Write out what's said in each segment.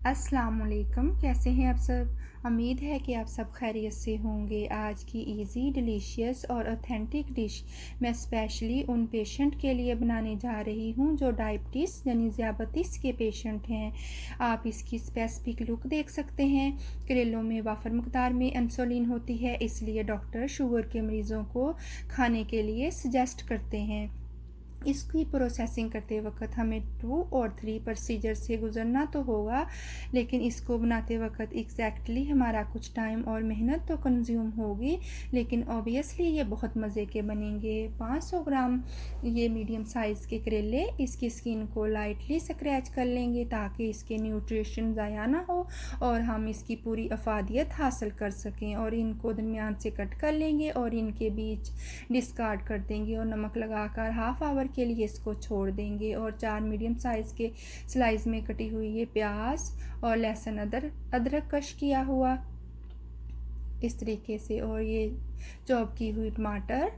अस्सलाम वालेकुम। कैसे हैं आप सब? उम्मीद है कि आप सब खैरियत से होंगे। आज की इजी डिलीशियस और ऑथेंटिक डिश मैं स्पेशली उन पेशेंट के लिए बनाने जा रही हूं जो डायबिटीज़ यानी ज़ियाबतीस के पेशेंट हैं। आप इसकी स्पेसिफिक लुक देख सकते हैं। करेलों में वाफर मकदार में इंसुलिन होती है, इसलिए डॉक्टर शुगर के मरीज़ों को खाने के लिए सजेस्ट करते हैं। इसकी प्रोसेसिंग करते वक्त हमें 2 और 3 प्रोसीजर से गुज़रना तो होगा, लेकिन इसको बनाते वक्त एग्जैक्टली हमारा कुछ टाइम और मेहनत तो कंज्यूम होगी, लेकिन ऑब्वियसली ये बहुत मज़े के बनेंगे। 500 ग्राम ये मीडियम साइज़ के करेले, इसकी स्किन को लाइटली स्क्रैच कर लेंगे ताकि इसके न्यूट्रिशन ज़ाया ना हो और हम इसकी पूरी अफादियत हासिल कर सकें। और इनको दरमियान से कट कर लेंगे और इनके बीच डिस्कार्ड कर देंगे और नमक लगाकर हाफ़ आवर के लिए इसको छोड़ देंगे। और 4 मीडियम साइज़ के स्लाइस में कटी हुई ये प्याज और लहसुन अदरक कश किया हुआ इस तरीके से, और ये चॉप की हुई टमाटर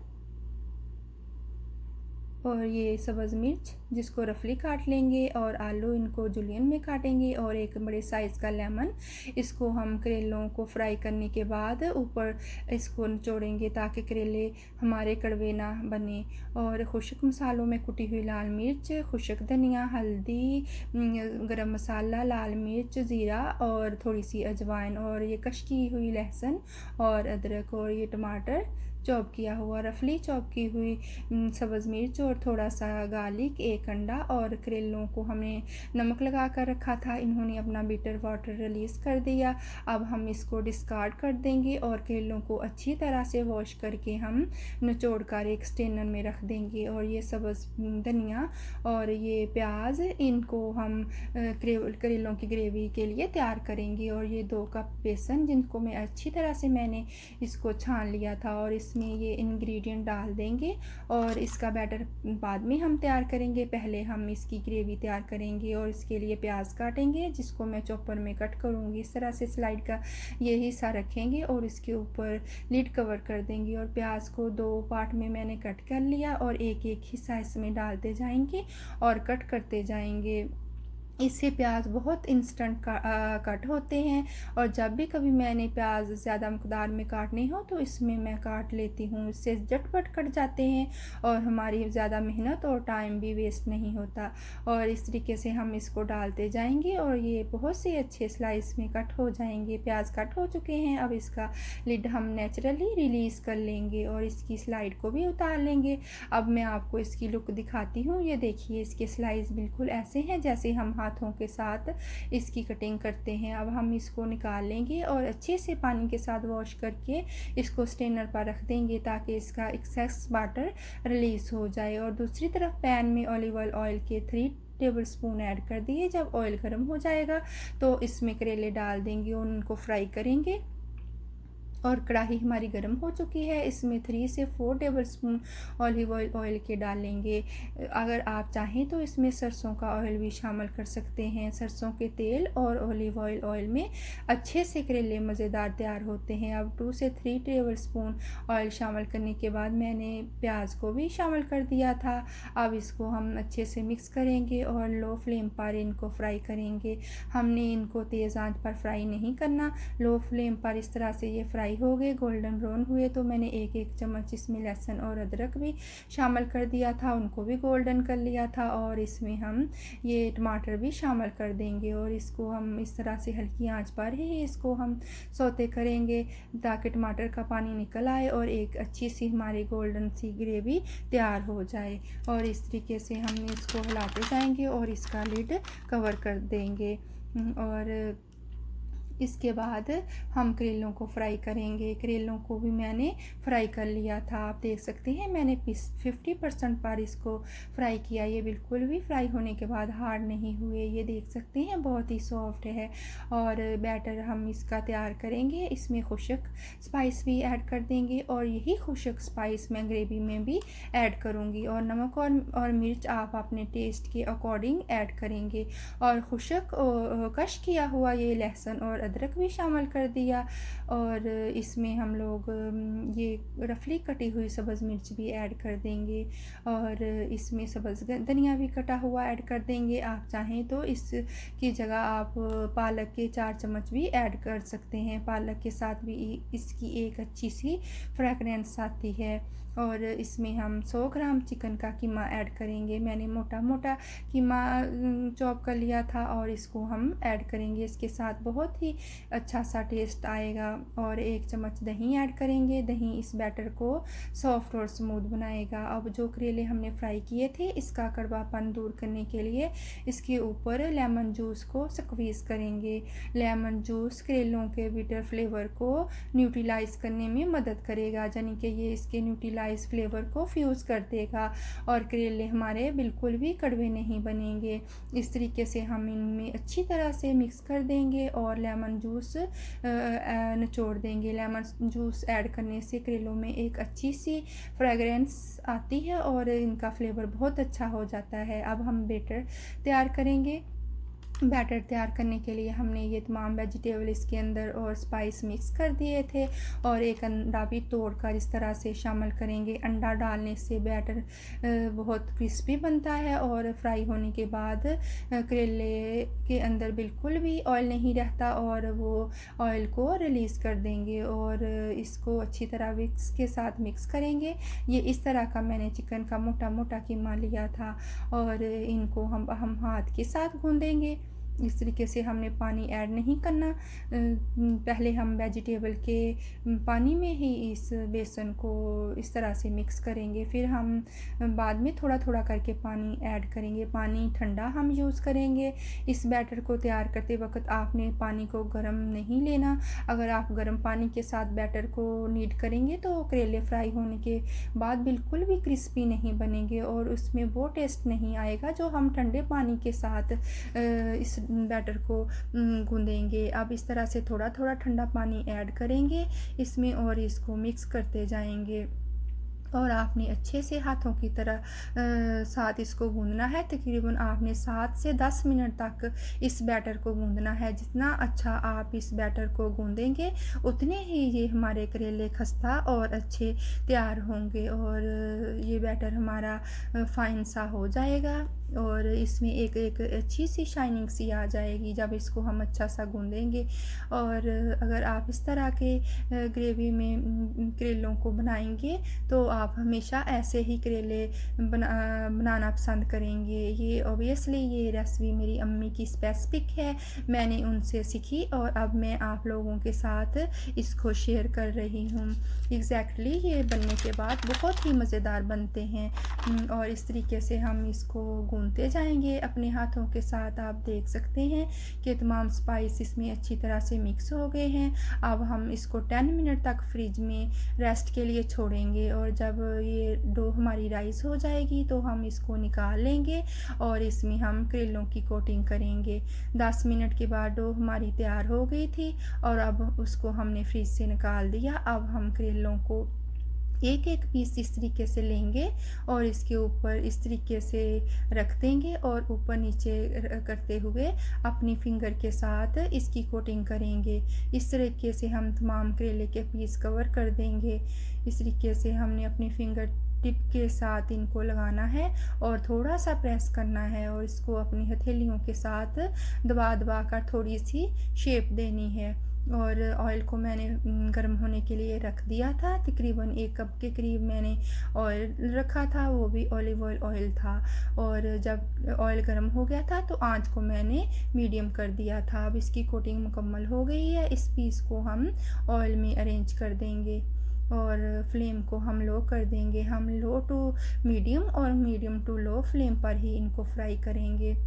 और ये सब्ज़ मिर्च जिसको रफली काट लेंगे, और आलू इनको जुलियन में काटेंगे, और एक बड़े साइज़ का लेमन। इसको हम करेलों को फ्राई करने के बाद ऊपर इसको निचोड़ेंगे ताकि करेले हमारे कड़वे ना बने। और खुश्क मसालों में कुटी हुई लाल मिर्च, खुश्क धनिया, हल्दी, गरम मसाला, लाल मिर्च, ज़ीरा और थोड़ी सी अजवाइन, और ये कश की हुई लहसुन और अदरक, और ये टमाटर चॉप किया हुआ, रफली चॉप की हुई सब्ज़ मिर्च और थोड़ा सा गार्लिक, एक अंडा। और करेलों को हमने नमक लगा कर रखा था, इन्होंने अपना बिटर वाटर रिलीज़ कर दिया। अब हम इसको डिस्कार्ड कर देंगे और करेलों को अच्छी तरह से वॉश करके हम निचोड़ कर एक स्ट्रेनर में रख देंगे। और ये सब्ज़ धनिया और ये प्याज, इनको हम करेलों की ग्रेवी के लिए तैयार करेंगे। और ये 2 कप बेसन जिनको मैं अच्छी तरह से मैंने इसको छान लिया था, और इसमें ये इंग्रेडिएंट डाल देंगे और इसका बैटर बाद में हम तैयार करेंगे। पहले हम इसकी ग्रेवी तैयार करेंगे और इसके लिए प्याज काटेंगे जिसको मैं चॉपर में कट करूँगी। इस तरह से स्लाइड का ये हिस्सा रखेंगे और इसके ऊपर लिड कवर कर देंगे। और प्याज को 2 पार्ट में मैंने कट कर लिया और एक एक हिस्सा इसमें डालते जाएंगे और कट करते जाएंगे। इससे प्याज बहुत इंस्टेंट कट होते हैं, और जब भी कभी मैंने प्याज ज़्यादा मकदार में काटने हो तो इसमें मैं काट लेती हूँ, इससे झटपट कट जाते हैं और हमारी ज़्यादा मेहनत और टाइम भी वेस्ट नहीं होता। और इस तरीके से हम इसको डालते जाएंगे और ये बहुत से अच्छे स्लाइस में कट हो जाएंगे। प्याज कट हो चुके हैं, अब इसका लिड हम नेचुरली रिलीज़ कर लेंगे और इसकी स्लाइड को भी उतार लेंगे। अब मैं आपको इसकी लुक दिखाती हूँ। ये देखिए, इसके स्लाइस बिल्कुल ऐसे हैं जैसे हम हाथों के साथ इसकी कटिंग करते हैं। अब हम इसको निकाल लेंगे और अच्छे से पानी के साथ वॉश करके इसको स्ट्रेनर पर रख देंगे ताकि इसका एक्सेस वाटर रिलीज़ हो जाए। और दूसरी तरफ पैन में ऑलिव ऑयल के 3 टेबल स्पून ऐड कर दिए। जब ऑयल गर्म हो जाएगा तो इसमें करेले डाल देंगे और उनको फ्राई करेंगे। और कढ़ाई हमारी गर्म हो चुकी है, इसमें 3 से 4 टेबल स्पून ऑलिव ऑयल के डालेंगे। अगर आप चाहें तो इसमें सरसों का ऑयल भी शामिल कर सकते हैं। सरसों के तेल और ऑलिव ऑयल में अच्छे से करेले मज़ेदार तैयार होते हैं। अब 2 से 3 टेबल स्पून ऑयल शामिल करने के बाद मैंने प्याज को भी शामिल कर दिया था। अब इसको हम अच्छे से मिक्स करेंगे और लो फ्लेम पर इनको फ्राई करेंगे। हमने इनको तेज़ आंच पर फ्राई नहीं करना, लो फ्लेम पर इस तरह से ये फ्राई हो गए, गोल्डन ब्राउन हुए तो मैंने एक चम्मच इसमें लहसुन और अदरक भी शामिल कर दिया था, उनको भी गोल्डन कर लिया था। और इसमें हम ये टमाटर भी शामिल कर देंगे और इसको हम इस तरह से हल्की आंच पर ही इसको हम सौते करेंगे ताकि टमाटर का पानी निकल आए और एक अच्छी सी हमारी गोल्डन सी ग्रेवी तैयार हो जाए। और इस तरीके से हम इसको हिलाते जाएंगे और इसका लिड कवर कर देंगे। और इसके बाद हम करेलों को फ्राई करेंगे। करेलों को भी मैंने फ्राई कर लिया था, आप देख सकते हैं मैंने 50% पर इसको फ्राई किया। ये बिल्कुल भी फ्राई होने के बाद हार्ड नहीं हुए, ये देख सकते हैं बहुत ही सॉफ्ट है। और बैटर हम इसका तैयार करेंगे, इसमें खुश्क स्पाइस भी ऐड कर देंगे और यही खुश्क स्पाइस मैं ग्रेवी में भी ऐड करूँगी। और नमक और मिर्च आप अपने टेस्ट के अकॉर्डिंग ऐड करेंगे। और खुश्क कश किया हुआ ये लहसुन और अदरक भी शामिल कर दिया और इसमें हम लोग ये रफली कटी हुई सब्ज़ मिर्च भी ऐड कर देंगे और इसमें सब्ज़ धनिया भी कटा हुआ ऐड कर देंगे। आप चाहें तो इसकी जगह आप पालक के 4 चम्मच भी ऐड कर सकते हैं। पालक के साथ भी इसकी एक अच्छी सी फ्रेगरेंस आती है। और इसमें हम 100 ग्राम चिकन का कीमा ऐड करेंगे। मैंने मोटा मोटा कीमा चॉप कर लिया था और इसको हम ऐड करेंगे। इसके साथ बहुत ही अच्छा सा टेस्ट आएगा। और 1 चम्मच दही ऐड करेंगे। दही इस बैटर को सॉफ्ट और स्मूथ बनाएगा। अब जो करेले हमने फ्राई किए थे इसका कड़वापन दूर करने के लिए इसके ऊपर लेमन जूस को स्क्वीज़ करेंगे। लेमन जूस करेलों के बिटर फ्लेवर को न्यूट्रलाइज करने में मदद करेगा, यानी कि ये इसके न्यूट्रलाइज फ्लेवर को फ्यूज़ कर देगा और करेले हमारे बिल्कुल भी कड़वे नहीं बनेंगे। इस तरीके से हम इनमें अच्छी तरह से मिक्स कर देंगे और लेमन जूस निचोड़ देंगे। लेमन जूस ऐड करने से करेलों में एक अच्छी सी फ्रेगरेंस आती है और इनका फ्लेवर बहुत अच्छा हो जाता है। अब हम बैटर तैयार करेंगे। बैटर तैयार करने के लिए हमने ये तमाम वेजिटेबल इसके अंदर और स्पाइस मिक्स कर दिए थे और एक अंडा भी तोड़कर इस तरह से शामिल करेंगे। अंडा डालने से बैटर बहुत क्रिस्पी बनता है और फ्राई होने के बाद करेले के अंदर बिल्कुल भी ऑयल नहीं रहता और वो ऑयल को रिलीज़ कर देंगे और इसको अच्छी तरह विक्स के साथ मिक्स करेंगे। ये इस तरह का मैंने चिकन का मोटा मोटा कीमा लिया था और इनको हम हाथ के साथ गूँधेंगे। इस तरीके से हमने पानी ऐड नहीं करना। पहले हम वेजिटेबल के पानी में ही इस बेसन को इस तरह से मिक्स करेंगे, फिर हम बाद में थोड़ा थोड़ा करके पानी ऐड करेंगे। पानी ठंडा हम यूज़ करेंगे। इस बैटर को तैयार करते वक्त आपने पानी को गर्म नहीं लेना। अगर आप गर्म पानी के साथ बैटर को नीड करेंगे तो करेले फ्राई होने के बाद बिल्कुल भी क्रिस्पी नहीं बनेंगे और उसमें वो टेस्ट नहीं आएगा जो हम ठंडे पानी के साथ इस बैटर को गूँधेंगे। अब इस तरह से थोड़ा थोड़ा ठंडा पानी ऐड करेंगे इसमें और इसको मिक्स करते जाएंगे और आपने अच्छे से हाथों की तरह साथ इसको गूँधना है। तकरीबन आपने 7 से 10 मिनट तक इस बैटर को गूँधना है। जितना अच्छा आप इस बैटर को गूँधेंगे उतने ही ये हमारे करेले खस्ता और अच्छे तैयार होंगे और ये बैटर हमारा फाइन सा हो जाएगा और इसमें एक अच्छी सी शाइनिंग सी आ जाएगी जब इसको हम अच्छा सा गूँधेंगे। और अगर आप इस तरह के ग्रेवी में करेलों को बनाएंगे तो आप हमेशा ऐसे ही करेले बनाना पसंद करेंगे। ये ऑब्वियसली ये रेसिपी मेरी अम्मी की स्पेसिफिक है, मैंने उनसे सीखी और अब मैं आप लोगों के साथ इसको शेयर कर रही हूँ। एग्जैक्टली ये बनने के बाद बहुत ही मज़ेदार बनते हैं और इस तरीके से हम इसको गूँधते जाएंगे अपने हाथों के साथ। आप देख सकते हैं कि तमाम स्पाइस इसमें अच्छी तरह से मिक्स हो गए हैं। अब हम इसको 10 मिनट तक फ्रिज में रेस्ट के लिए छोड़ेंगे और जब ये डो हमारी राइस हो जाएगी तो हम इसको निकाल लेंगे और इसमें हम करेलों की कोटिंग करेंगे। 10 मिनट के बाद डो हमारी तैयार हो गई थी और अब उसको हमने फ्रिज से निकाल दिया। अब हम करेलों को एक एक पीस इस तरीके से लेंगे और इसके ऊपर इस तरीके से रख देंगे और ऊपर नीचे करते हुए अपनी फिंगर के साथ इसकी कोटिंग करेंगे। इस तरीके से हम तमाम करेले के पीस कवर कर देंगे। इस तरीके से हमने अपनी फिंगर टिप के साथ इनको लगाना है और थोड़ा सा प्रेस करना है और इसको अपनी हथेलियों के साथ दबा दबा कर थोड़ी सी शेप देनी है। और ऑयल को मैंने गर्म होने के लिए रख दिया था। तकरीबन 1 कप के करीब मैंने ऑयल रखा था, वो भी ऑलिव ऑयल था। और जब ऑयल गर्म हो गया था तो आंच को मैंने मीडियम कर दिया था। अब इसकी कोटिंग मुकम्मल हो गई है। इस पीस को हम ऑयल में अरेंज कर देंगे और फ्लेम को हम लो कर देंगे। हम लो टू मीडियम और मीडियम टू लो फ्लेम पर ही इनको फ्राई करेंगे।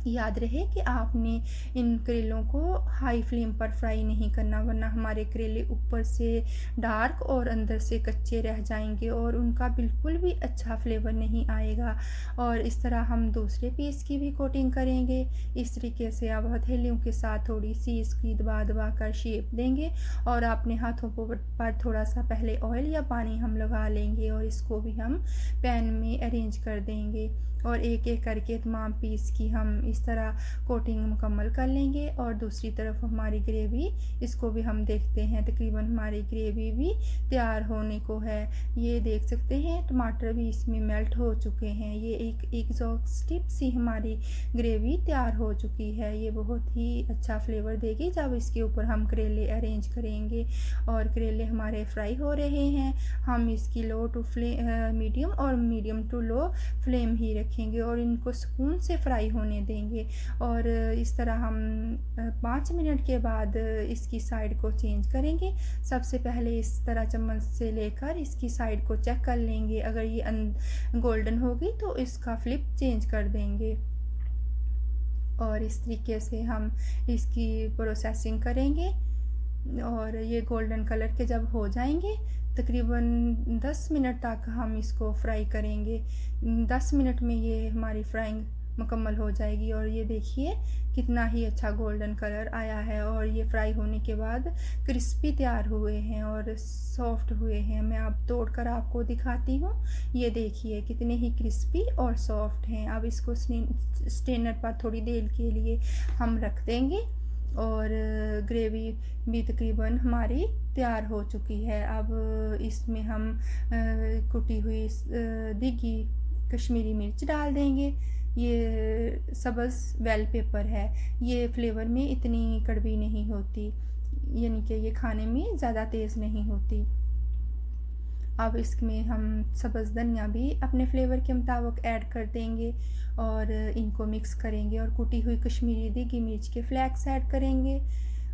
याद रहे कि आपने इन करेलों को हाई फ्लेम पर फ्राई नहीं करना, वरना हमारे करेले ऊपर से डार्क और अंदर से कच्चे रह जाएंगे और उनका बिल्कुल भी अच्छा फ्लेवर नहीं आएगा। और इस तरह हम दूसरे पीस की भी कोटिंग करेंगे। इस तरीके से अब हथेलियों के साथ थोड़ी सी इसकी दबा दबा कर शेप देंगे और अपने हाथों पर थोड़ा सा पहले ऑयल या पानी हम लगा लेंगे और इसको भी हम पैन में अरेंज कर देंगे और एक एक करके तमाम पीस की हम इस तरह कोटिंग मुकम्मल कर लेंगे। और दूसरी तरफ हमारी ग्रेवी, इसको भी हम देखते हैं। तकरीबन हमारी ग्रेवी भी तैयार होने को है। ये देख सकते हैं टमाटर भी इसमें मेल्ट हो चुके हैं। ये एक एग्जॉस्टिव सी हमारी ग्रेवी तैयार हो चुकी है। ये बहुत ही अच्छा फ्लेवर देगी जब इसके ऊपर हम करेले अरेंज करेंगे। और करेले हमारे फ्राई हो रहे हैं। हम इसकी लो टू मीडियम और मीडियम टू लो फ्लेम ही रखेंगे और इनको सुकून से फ्राई होने देंगे। और इस तरह हम 5 मिनट के बाद इसकी साइड को चेंज करेंगे। सबसे पहले इस तरह चम्मच से लेकर इसकी साइड को चेक कर लेंगे। अगर ये गोल्डन होगी तो इसका फ्लिप चेंज कर देंगे। और इस तरीके से हम इसकी प्रोसेसिंग करेंगे। और ये गोल्डन कलर के जब हो जाएंगे, तकरीबन 10 मिनट तक हम इसको फ्राई करेंगे। 10 मिनट में ये हमारी फ्राइंग मुकम्मल हो जाएगी। और ये देखिए कितना ही अच्छा गोल्डन कलर आया है। और ये फ्राई होने के बाद क्रिस्पी तैयार हुए हैं और सॉफ्ट हुए हैं। मैं अब तोड़कर आपको दिखाती हूँ। ये देखिए कितने ही क्रिस्पी और सॉफ्ट हैं। अब इसको स्टेनर पर थोड़ी देर के लिए हम रख देंगे। और ग्रेवी भी तकरीबन हमारी तैयार हो चुकी है। अब इसमें हम कुटी हुई दिगी कश्मीरी मिर्च डाल देंगे। ये सब्ज़ बेल पेपर है। ये फ्लेवर में इतनी कड़वी नहीं होती, यानी कि ये खाने में ज़्यादा तेज़ नहीं होती। अब इसमें हम सब्ज़ धनिया भी अपने फ्लेवर के मुताबिक ऐड कर देंगे और इनको मिक्स करेंगे। और कुटी हुई कश्मीरी देगी मिर्च के फ्लैक्स ऐड करेंगे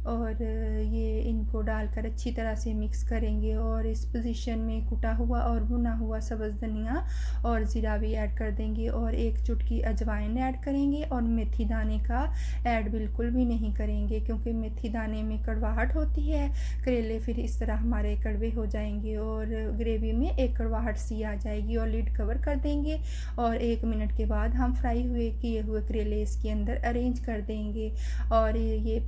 और ये इनको डालकर अच्छी तरह से मिक्स करेंगे। और इस पोजीशन में कुटा हुआ और भुना हुआ सब्ज़ धनिया और ज़ीरा भी ऐड कर देंगे और एक चुटकी अजवाइन ऐड करेंगे। और मेथी दाने का ऐड बिल्कुल भी नहीं करेंगे क्योंकि मेथी दाने में कड़वाहट होती है। करेले फिर इस तरह हमारे कड़वे हो जाएंगे और ग्रेवी में एक कड़वाहट सी आ जाएगी। और लिड कवर कर देंगे और 1 मिनट के बाद हम फ्राई किए हुए करेले इसके अंदर अरेंज कर देंगे। और ये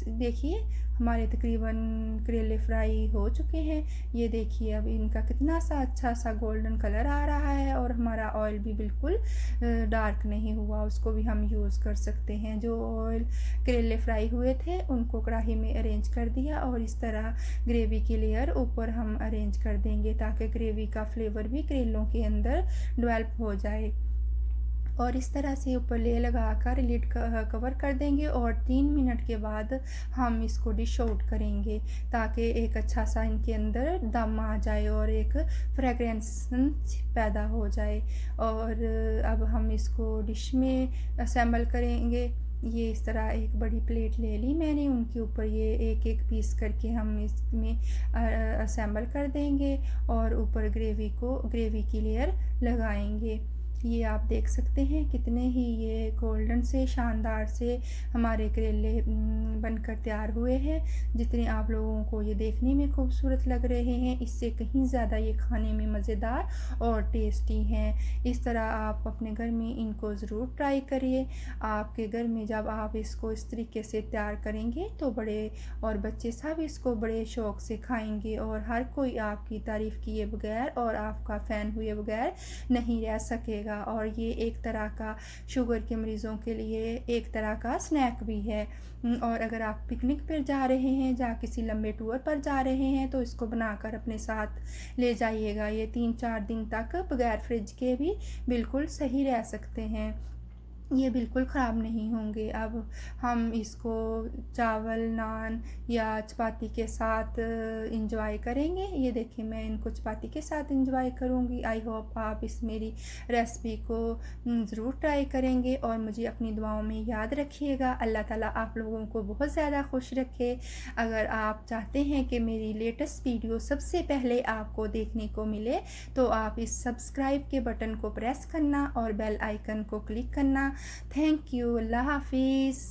देखिए हमारे तकरीबन करेले फ्राई हो चुके हैं। ये देखिए अब इनका कितना सा अच्छा सा गोल्डन कलर आ रहा है और हमारा ऑयल भी बिल्कुल डार्क नहीं हुआ। उसको भी हम यूज़ कर सकते हैं। जो ऑयल करेले फ्राई हुए थे उनको कढ़ाई में अरेंज कर दिया और इस तरह ग्रेवी की लेयर ऊपर हम अरेंज कर देंगे ताकि ग्रेवी का फ्लेवर भी करेलों के अंदर डेवलप हो जाए। और इस तरह से ऊपर लेयर लगाकर लिड कवर कर देंगे और 3 मिनट के बाद हम इसको डिश आउट करेंगे ताकि एक अच्छा सा इनके अंदर दम आ जाए और एक फ्रेगरेंस पैदा हो जाए। और अब हम इसको डिश में असेंबल करेंगे। ये इस तरह एक बड़ी प्लेट ले ली मैंने, उनके ऊपर ये एक एक पीस करके हम इसमें असेंबल कर देंगे और ऊपर ग्रेवी की लेयर लगाएंगे। ये आप देख सकते हैं कितने ही ये गोल्डन से शानदार से हमारे करेले बनकर तैयार हुए हैं। जितने आप लोगों को ये देखने में खूबसूरत लग रहे हैं, इससे कहीं ज़्यादा ये खाने में मज़ेदार और टेस्टी हैं। इस तरह आप अपने घर में इनको ज़रूर ट्राई करिए। आपके घर में जब आप इसको इस तरीके से तैयार करेंगे तो बड़े और बच्चे सब इसको बड़े शौक़ से खाएंगे और हर कोई आपकी तारीफ़ किए बगैर और आपका फ़ैन हुए बगैर नहीं रह सकेगा। और ये एक तरह का शुगर के मरीज़ों के लिए एक तरह का स्नैक भी है। और अगर आप पिकनिक पर जा रहे हैं या किसी लंबे टूर पर जा रहे हैं तो इसको बनाकर अपने साथ ले जाइएगा। ये 3-4 दिन तक बगैर फ्रिज के भी बिल्कुल सही रह सकते हैं, ये बिल्कुल ख़राब नहीं होंगे। अब हम इसको चावल, नान या चपाती के साथ इंजॉय करेंगे। ये देखिए मैं इनको चपाती के साथ इंजॉय करूँगी। आई होप आप इस मेरी रेसिपी को ज़रूर ट्राई करेंगे और मुझे अपनी दुआओं में याद रखिएगा। अल्लाह ताला आप लोगों को बहुत ज़्यादा खुश रखे। अगर आप चाहते हैं कि मेरी लेटेस्ट वीडियो सबसे पहले आपको देखने को मिले तो आप इस सब्सक्राइब के बटन को प्रेस करना और बेल आइकन को क्लिक करना। Thank you. अल्लाह हाफिज़।